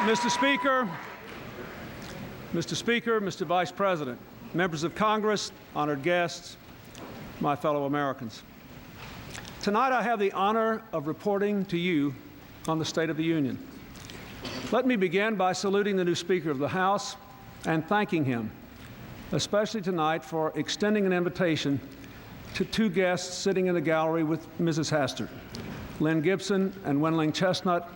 Mr. Speaker, Mr. Vice President, members of Congress, honored guests, my fellow Americans. Tonight I have the honor of reporting to you on the State of the Union. Let me begin by saluting the new Speaker of the House and thanking him, especially tonight, for extending an invitation to two guests sitting in the gallery with Mrs. Hastert. Lynn Gibson and Wenling Chestnut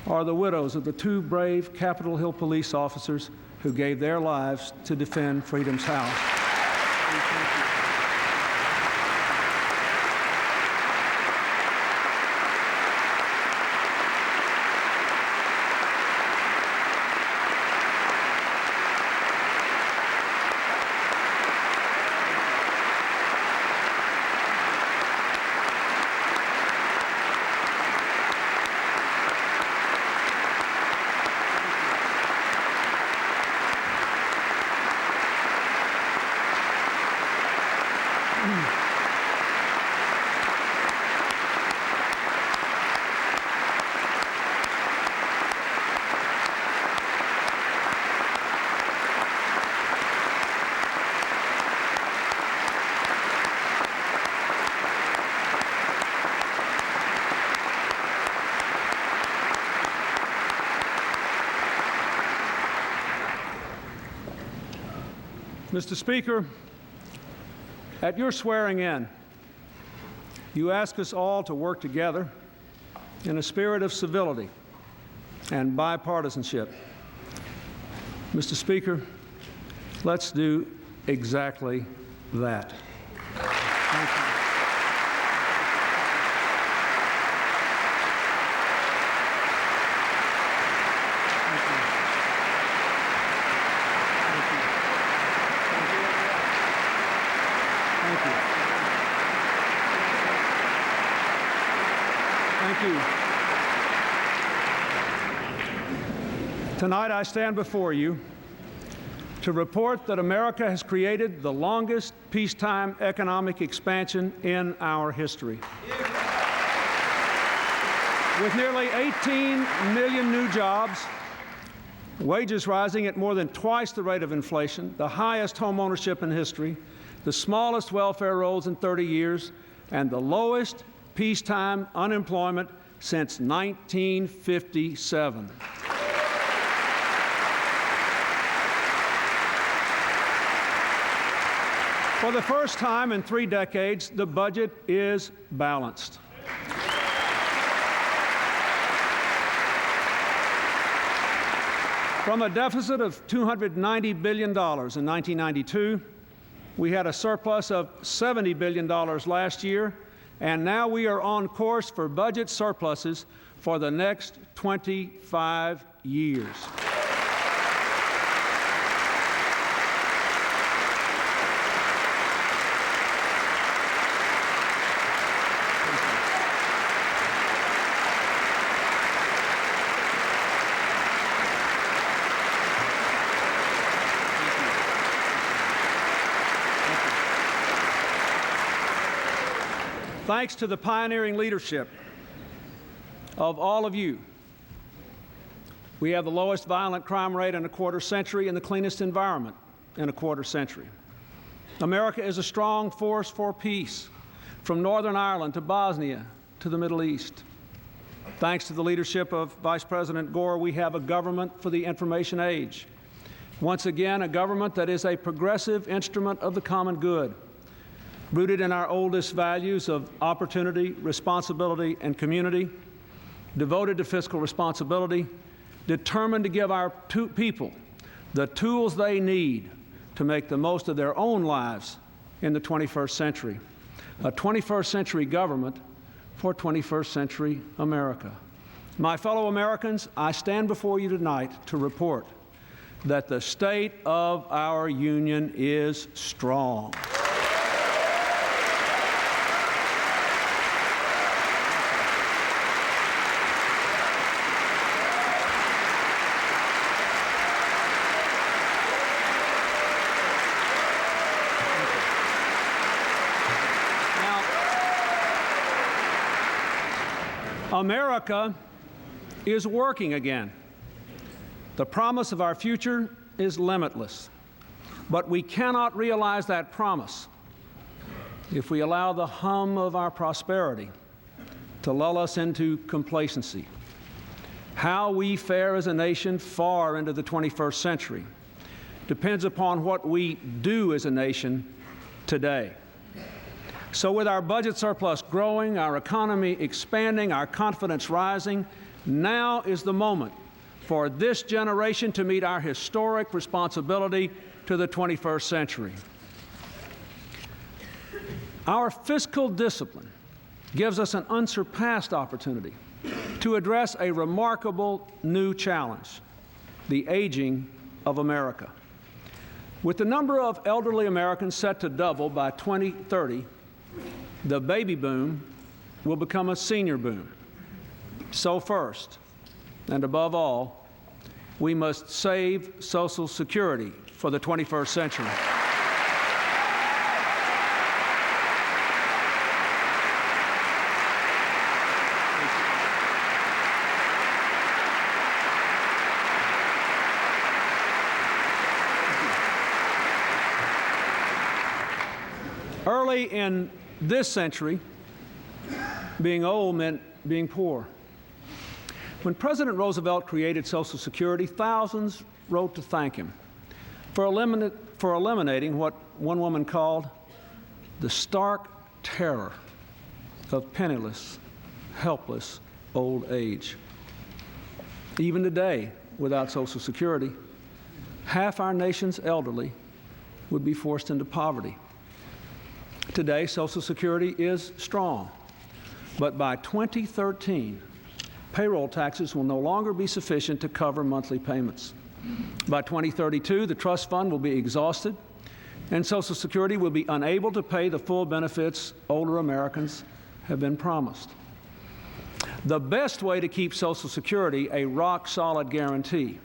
are the widows of the two brave Capitol Hill police officers who gave their lives to defend Freedom's house. Mr. Speaker, at your swearing in, you ask us all to work together in a spirit of civility and bipartisanship. Mr. Speaker, let's do exactly that. Thank you. Tonight I stand before you to report that America has created the longest peacetime economic expansion in our history. With nearly 18 million new jobs, wages rising at more than twice the rate of inflation, the highest home ownership in history, the smallest welfare rolls in 30 years, and the lowest peacetime unemployment since 1957. For the first time in 3 decades, the budget is balanced. From a deficit of $290 billion in 1992, we had a surplus of $70 billion last year, and now we are on course for budget surpluses for the next 25 years. Thanks to the pioneering leadership of all of you, we have the lowest violent crime rate in a quarter century and the cleanest environment in a quarter century. America is a strong force for peace, from Northern Ireland to Bosnia to the Middle East. Thanks to the leadership of Vice President Gore, we have a government for the information age. Once again, a government that is a progressive instrument of the common good, rooted in our oldest values of opportunity, responsibility, and community, devoted to fiscal responsibility, determined to give our people the tools they need to make the most of their own lives in the 21st century. A 21st century government for 21st century America. My fellow Americans, I stand before you tonight to report that the state of our union is strong. America is working again. The promise of our future is limitless, but we cannot realize that promise if we allow the hum of our prosperity to lull us into complacency. How we fare as a nation far into the 21st century depends upon what we do as a nation today. So with our budget surplus growing, our economy expanding, our confidence rising, now is the moment for this generation to meet our historic responsibility to the 21st century. Our fiscal discipline gives us an unsurpassed opportunity to address a remarkable new challenge, the aging of America. With the number of elderly Americans set to double by 2030, the baby boom will become a senior boom. So first, and above all, we must save Social Security for the 21st century. Early in this century, being old meant being poor. When President Roosevelt created Social Security, thousands wrote to thank him for eliminating what one woman called the stark terror of penniless, helpless old age. Even today, without Social Security, half our nation's elderly would be forced into poverty. Today, Social Security is strong, but by 2013, payroll taxes will no longer be sufficient to cover monthly payments. By 2032, the trust fund will be exhausted, and Social Security will be unable to pay the full benefits older Americans have been promised. The best way to keep Social Security a rock-solid guarantee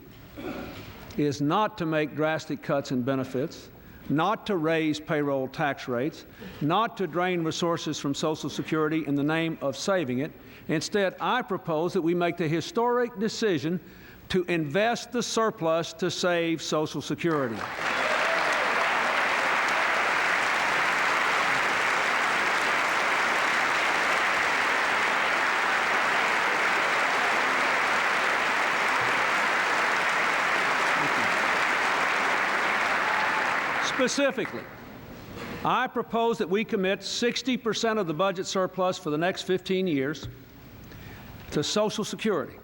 is not to make drastic cuts in benefits, not to raise payroll tax rates, not to drain resources from Social Security in the name of saving it. Instead, I propose that we make the historic decision to invest the surplus to save Social Security. Specifically, I propose that we commit 60% of the budget surplus for the next 15 years to Social Security,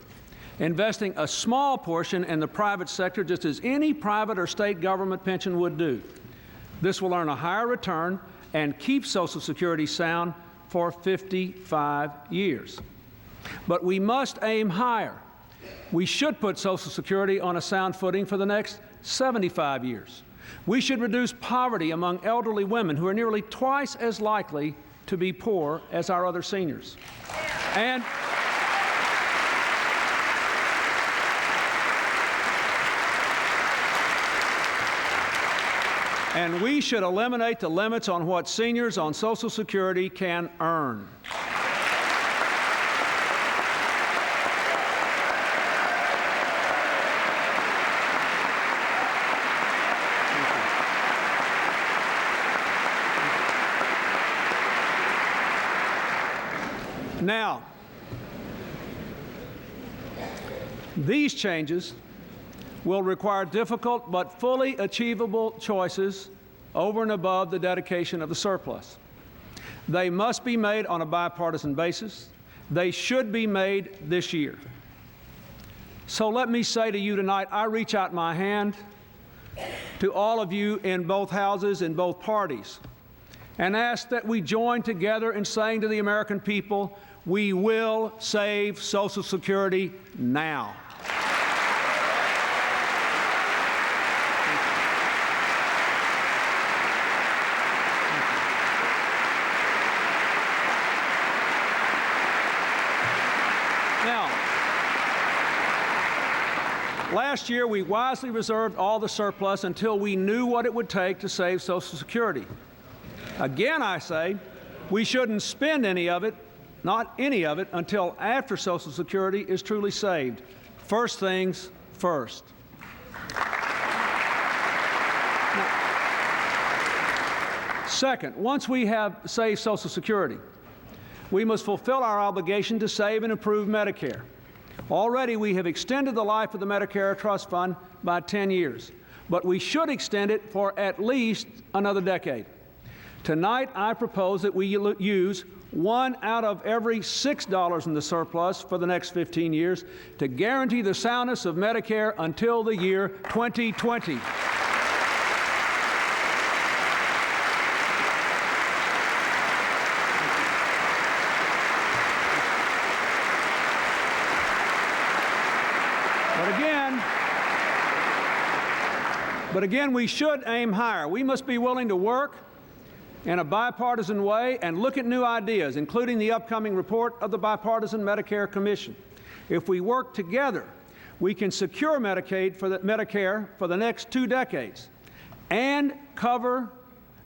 investing a small portion in the private sector just as any private or state government pension would do. This will earn a higher return and keep Social Security sound for 55 years. But we must aim higher. We should put Social Security on a sound footing for the next 75 years. We should reduce poverty among elderly women who are nearly twice as likely to be poor as our other seniors. And we should eliminate the limits on what seniors on Social Security can earn. Now, these changes will require difficult but fully achievable choices over and above the dedication of the surplus. They must be made on a bipartisan basis. They should be made this year. So let me say to you tonight, I reach out my hand to all of you in both houses, in both parties, and ask that we join together in saying to the American people, we will save Social Security now. Now, last year we wisely reserved all the surplus until we knew what it would take to save Social Security. Again, I say, we shouldn't spend any of it, not any of it, until after Social Security is truly saved. First things first. Second, once we have saved Social Security, we must fulfill our obligation to save and improve Medicare. Already we have extended the life of the Medicare Trust Fund by 10 years, but we should extend it for at least another decade. Tonight, I propose that we use $1 out of every $6 in the surplus for the next 15 years to guarantee the soundness of Medicare until the year 2020. But again, we should aim higher. We must be willing to work in a bipartisan way and look at new ideas, including the upcoming report of the Bipartisan Medicare Commission. If we work together, we can secure Medicare for the next 2 decades and cover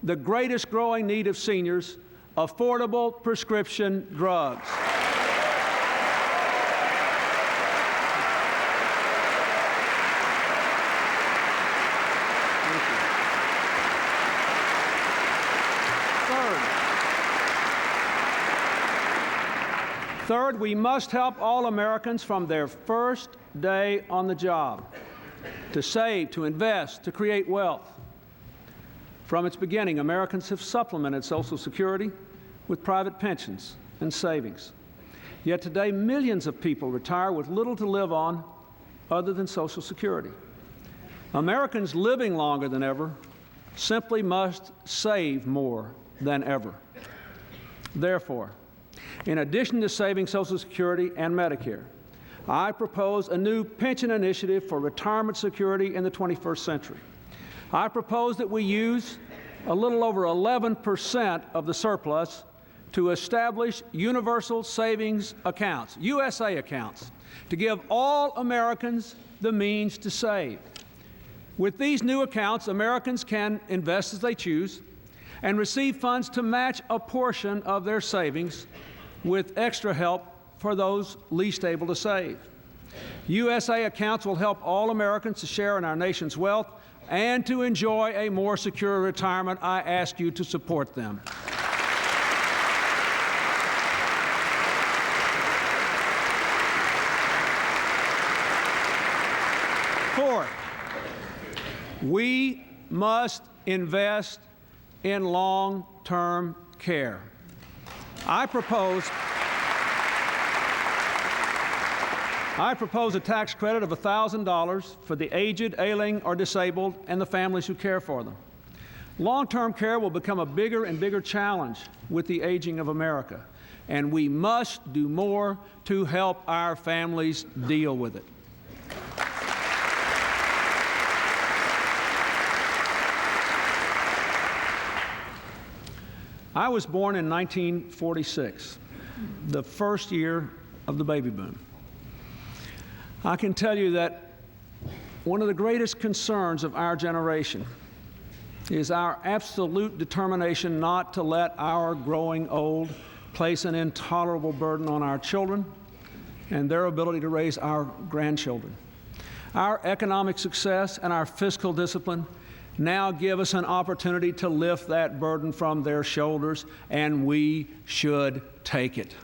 the greatest growing need of seniors, affordable prescription drugs. Third, we must help all Americans from their first day on the job to save, to invest, to create wealth. From its beginning, Americans have supplemented Social Security with private pensions and savings. Yet today, millions of people retire with little to live on other than Social Security. Americans living longer than ever simply must save more than ever. Therefore, in addition to saving Social Security and Medicare, I propose a new pension initiative for retirement security in the 21st century. I propose that we use a little over 11% of the surplus to establish universal savings accounts, USA accounts, to give all Americans the means to save. With these new accounts, Americans can invest as they choose and receive funds to match a portion of their savings with extra help for those least able to save. USA accounts will help all Americans to share in our nation's wealth and to enjoy a more secure retirement. I ask you to support them. Fourth, we must invest in long-term care. I propose a tax credit of $1,000 for the aged, ailing, or disabled and the families who care for them. Long-term care will become a bigger and bigger challenge with the aging of America, and we must do more to help our families deal with it. I was born in 1946, the first year of the baby boom. I can tell you that one of the greatest concerns of our generation is our absolute determination not to let our growing old place an intolerable burden on our children and their ability to raise our grandchildren. Our economic success and our fiscal discipline now give us an opportunity to lift that burden from their shoulders, and we should take it.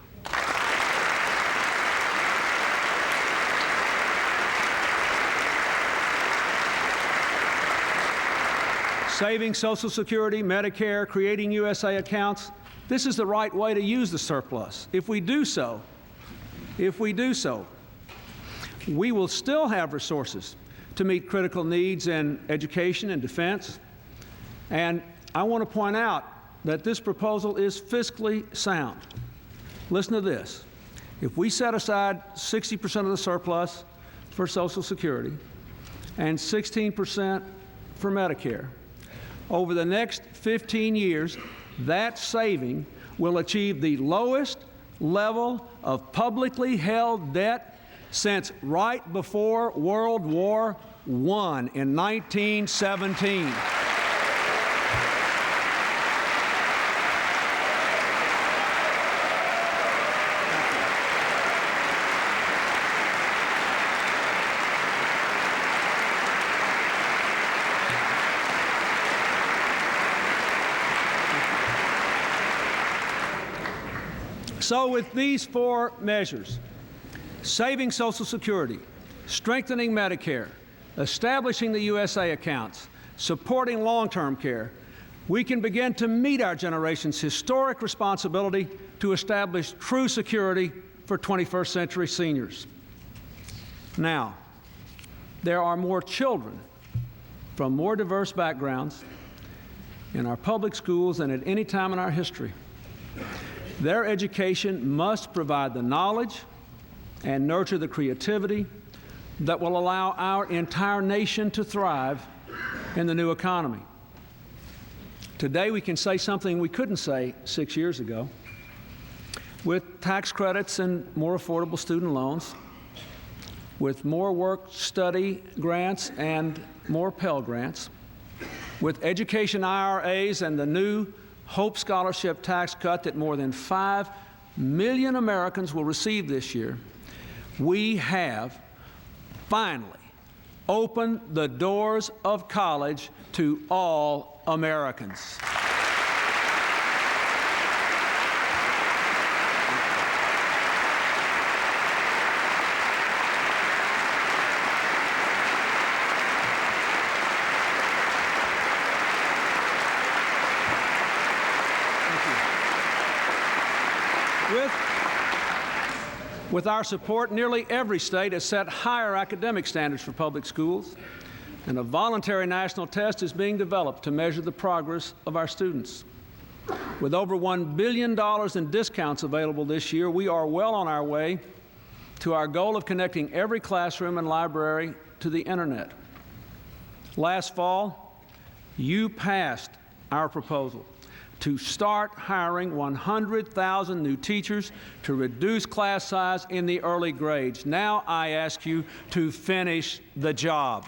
Saving Social Security, Medicare, creating USA accounts, this is the right way to use the surplus. If we do so, we will still have resources to meet critical needs in education and defense. And I want to point out that this proposal is fiscally sound. Listen to this. If we set aside 60% of the surplus for Social Security and 16% for Medicare, over the next 15 years, that saving will achieve the lowest level of publicly held debt since right before World War I in 1917. So with these 4 measures, saving Social Security, strengthening Medicare, establishing the USA accounts, supporting long-term care, we can begin to meet our generation's historic responsibility to establish true security for 21st century seniors. Now, there are more children from more diverse backgrounds in our public schools than at any time in our history. Their education must provide the knowledge and nurture the creativity that will allow our entire nation to thrive in the new economy. Today we can say something we couldn't say 6 years ago. With tax credits and more affordable student loans, with more work-study grants and more Pell Grants, with education IRAs and the new Hope Scholarship tax cut that more than 5 million Americans will receive this year, we have finally opened the doors of college to all Americans. With our support, nearly every state has set higher academic standards for public schools, and a voluntary national test is being developed to measure the progress of our students. With over $1 billion in discounts available this year, we are well on our way to our goal of connecting every classroom and library to the Internet. Last fall, you passed our proposal to start hiring 100,000 new teachers to reduce class size in the early grades. Now I ask you to finish the job.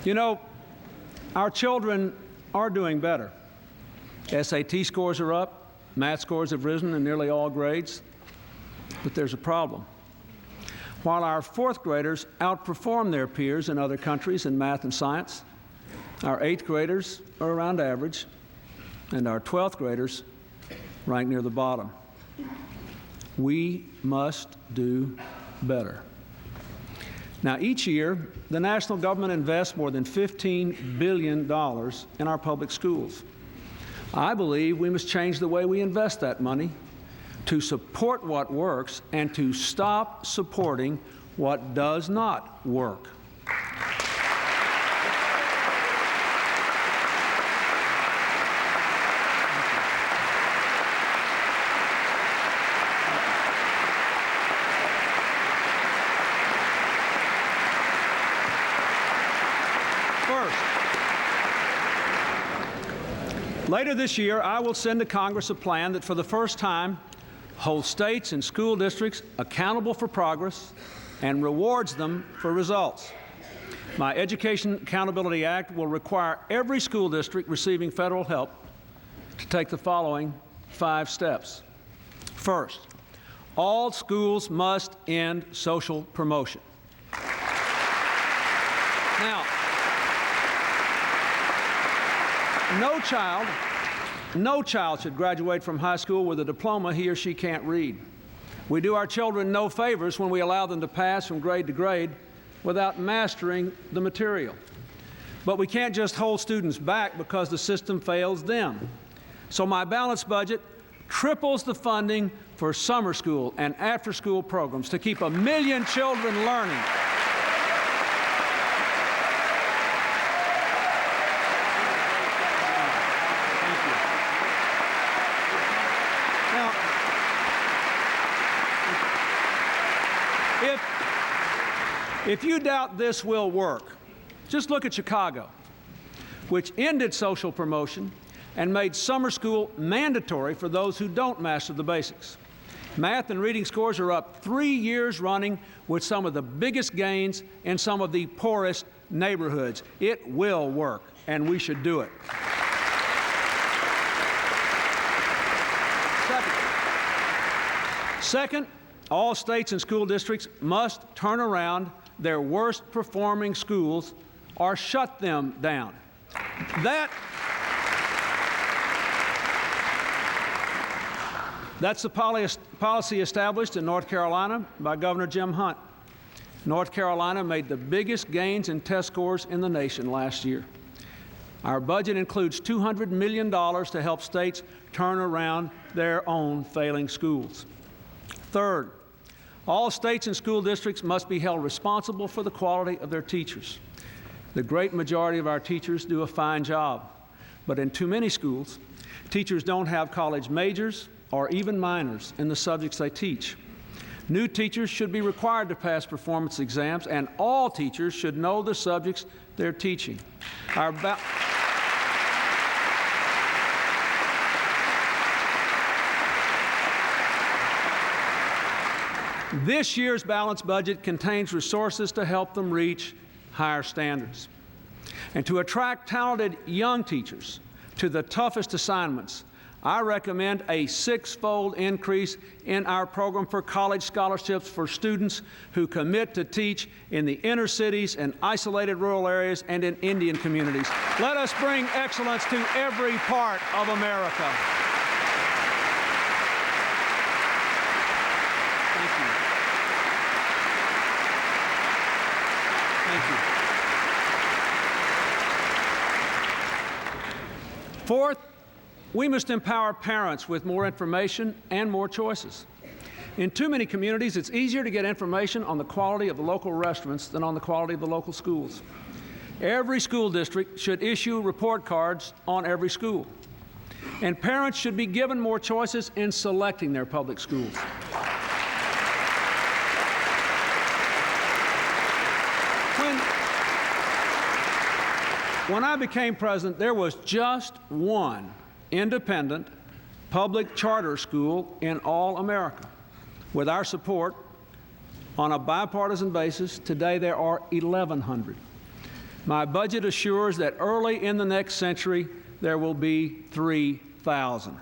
You know, our children are doing better. SAT scores are up, math scores have risen in nearly all grades, but there's a problem. While our 4th graders outperform their peers in other countries in math and science, our 8th graders are around average, and our 12th graders rank near the bottom. We must do better. Now, each year, the national government invests more than $15 billion in our public schools. I believe we must change the way we invest that money to support what works and to stop supporting what does not work. Later this year, I will send to Congress a plan that for the first time holds states and school districts accountable for progress and rewards them for results. My Education Accountability Act will require every school district receiving federal help to take the following 5 steps. First, all schools must end social promotion. Now, no child should graduate from high school with a diploma he or she can't read. We do our children no favors when we allow them to pass from grade to grade without mastering the material. But we can't just hold students back because the system fails them. So my balanced budget triples the funding for summer school and after-school programs to keep 1 million children learning. If you doubt this will work, just look at Chicago, which ended social promotion and made summer school mandatory for those who don't master the basics. Math and reading scores are up 3 years running with some of the biggest gains in some of the poorest neighborhoods. It will work, and we should do it. Second, all states and school districts must turn around their worst performing schools or shut them down. That's the policy established in North Carolina by Governor Jim Hunt. North Carolina made the biggest gains in test scores in the nation last year. Our budget includes $200 million to help states turn around their own failing schools. Third, all states and school districts must be held responsible for the quality of their teachers. The great majority of our teachers do a fine job, but in too many schools, teachers don't have college majors or even minors in the subjects they teach. New teachers should be required to pass performance exams, and all teachers should know the subjects they're teaching. This year's balanced budget contains resources to help them reach higher standards. And to attract talented young teachers to the toughest assignments, I recommend a 6-fold increase in our program for college scholarships for students who commit to teach in the inner cities and isolated rural areas and in Indian communities. Let us bring excellence to every part of America. Thank you. Thank you. Fourth, we must empower parents with more information and more choices. In too many communities, it's easier to get information on the quality of the local restaurants than on the quality of the local schools. Every school district should issue report cards on every school. And parents should be given more choices in selecting their public schools. When I became president, there was just one independent public charter school in all America. With our support, on a bipartisan basis, today there are 1,100. My budget assures that early in the next century, there will be 3,000.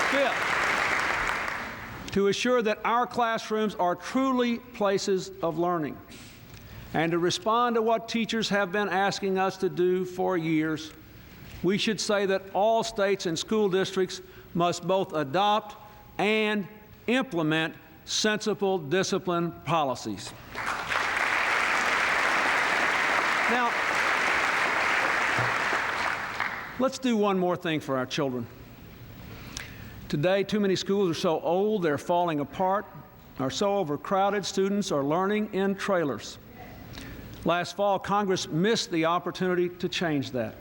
Fifth, to assure that our classrooms are truly places of learning, and to respond to what teachers have been asking us to do for years, we should say that all states and school districts must both adopt and implement sensible discipline policies. Now, let's do one more thing for our children. Today, too many schools are so old they're falling apart, are so overcrowded, students are learning in trailers. Last fall, Congress missed the opportunity to change that.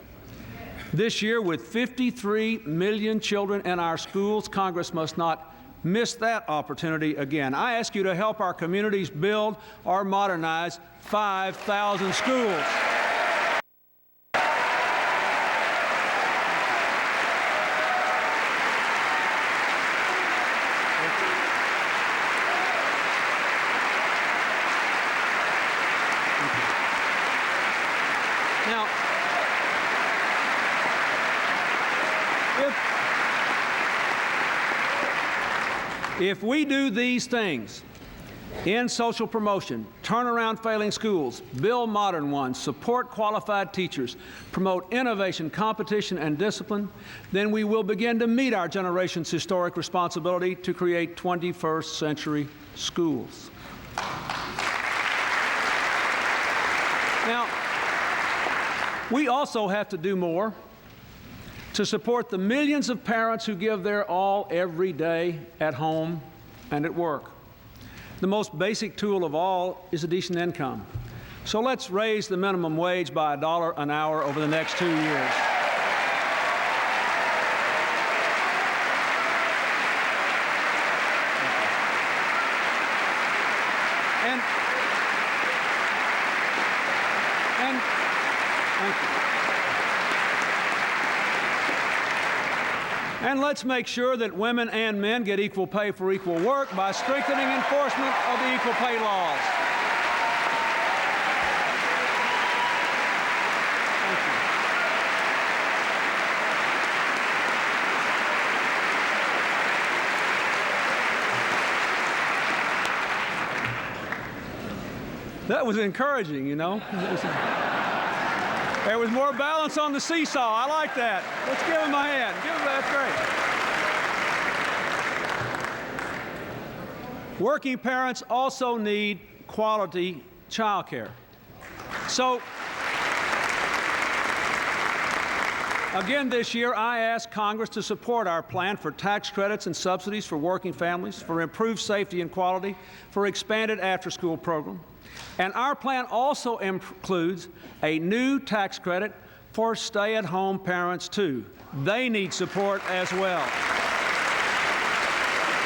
This year, with 53 million children in our schools, Congress must not miss that opportunity again. I ask you to help our communities build or modernize 5,000 schools. Now, if we do these things, end social promotion, turn around failing schools, build modern ones, support qualified teachers, promote innovation, competition, and discipline, then we will begin to meet our generation's historic responsibility to create 21st century schools. Now, we also have to do more to support the millions of parents who give their all every day at home and at work. The most basic tool of all is a decent income. So let's raise the minimum wage by $1 an hour over the next 2 years. And let's make sure that women and men get equal pay for equal work by strengthening enforcement of the equal pay laws. Thank you. That was encouraging, you know. There was more balance on the seesaw. I like that. Let's give him a hand. That's great. Working parents also need quality child care. So, again this year, I asked Congress to support our plan for tax credits and subsidies for working families, for improved safety and quality, for expanded after-school program. And our plan also includes a new tax credit for stay-at-home parents, too. They need support as well.